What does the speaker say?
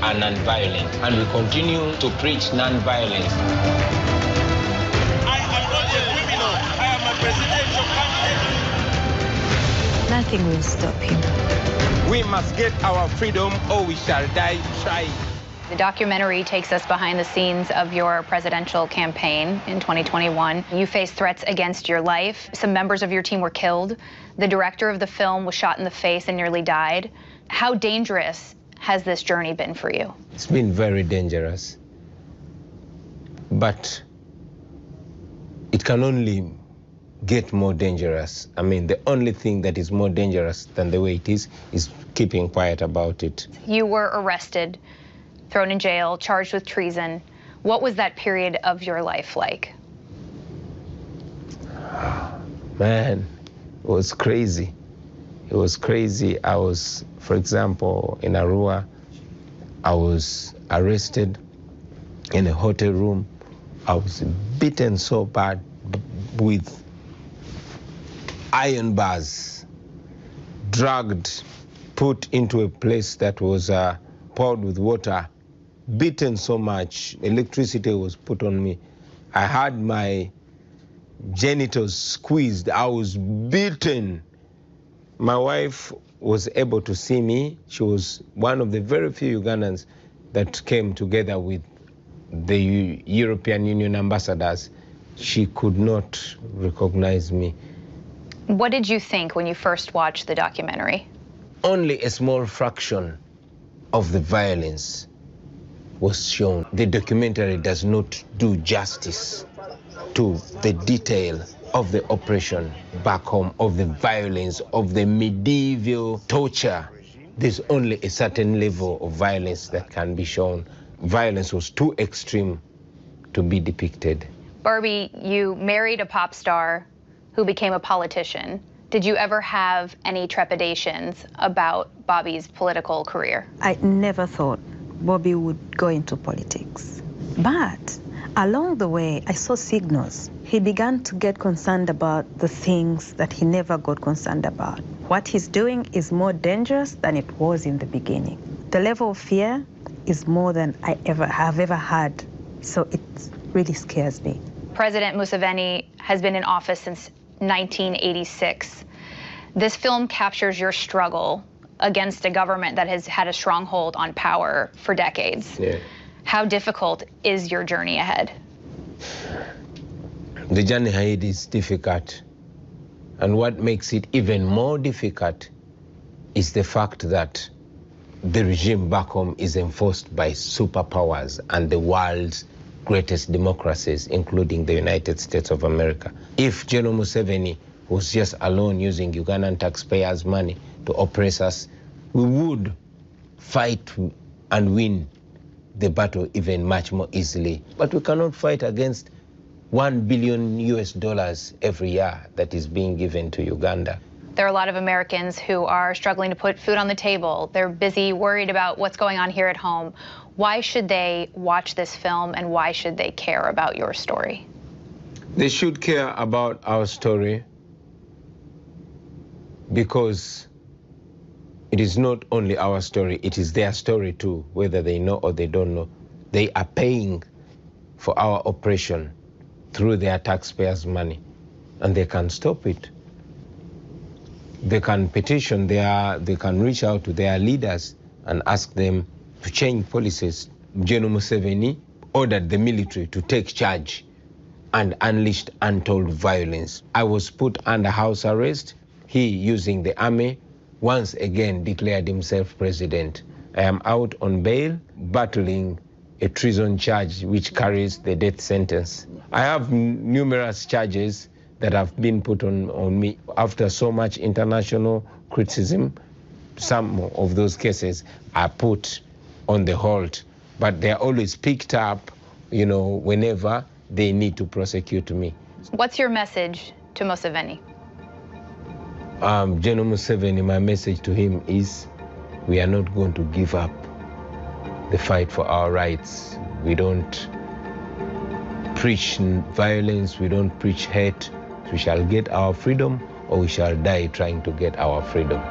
are non-violent, and we continue to preach non-violence. I am not a criminal. I am a presidential candidate. Nothing will stop him. We must get our freedom or we shall die trying. The documentary takes us behind the scenes of your presidential campaign in 2021. You faced threats against your life. Some members of your team were killed. The director of the film was shot in the face and nearly died. How dangerous has this journey been for you? It's been very dangerous. But it can only get more dangerous. I mean, the only thing that is more dangerous than the way it is keeping quiet about it. You were arrested, thrown in jail, charged with treason. What was that period of your life like? Man, it was crazy. It was crazy. I was, for example, in Arua, I was arrested in a hotel room. I was beaten so bad with iron bars, dragged, put into a place that was poured with water, beaten so much, electricity was put on me. I had my genitals squeezed, I was beaten. My wife was able to see me. She was one of the very few Ugandans that came together with the European Union ambassadors. She could not recognize me. What did you think when you first watched the documentary? Only a small fraction of the violence was shown. The documentary does not do justice to the detail of the operation back home, of the violence, of the medieval torture. There's only a certain level of violence that can be shown. Violence was too extreme to be depicted. Barbie, you married a pop star who became a politician. Did you ever have any trepidations about Bobby's political career? I never thought Bobby would go into politics. But along the way, I saw signals. He began to get concerned about the things that he never got concerned about. What he's doing is more dangerous than it was in the beginning. The level of fear is more than I have ever had. So it really scares me. President Museveni has been in office since 1986. This film captures your struggle against a government that has had a stronghold on power for decades. Yeah. How difficult is your journey ahead? The journey ahead is difficult. And what makes it even more difficult is the fact that the regime back home is enforced by superpowers and the world's greatest democracies, including the United States of America. If General Museveni was just alone using Ugandan taxpayers' money to oppress us, we would fight and win the battle even much more easily. But we cannot fight against $1 billion every year that is being given to Uganda. There are a lot of Americans who are struggling to put food on the table. They're busy, worried about what's going on here at home. Why should they watch this film and why should they care about your story? They should care about our story because it is not only our story, it is their story too, whether they know or they don't know. They are paying for our oppression through their taxpayers' money, and they can stop it. They can petition, they can reach out to their leaders and ask them to change policies. General Museveni ordered the military to take charge and unleashed untold violence. I was put under house arrest. He, using the army, once again declared himself president. I am out on bail, battling a treason charge which carries the death sentence. I have numerous charges that have been put on me. After so much international criticism, some of those cases are put on the hold, but they're always picked up, whenever they need to prosecute me. What's your message to Museveni? General Museveni, my message to him is, we are not going to give up the fight for our rights. We don't preach violence, we don't preach hate. We shall get our freedom or we shall die trying to get our freedom.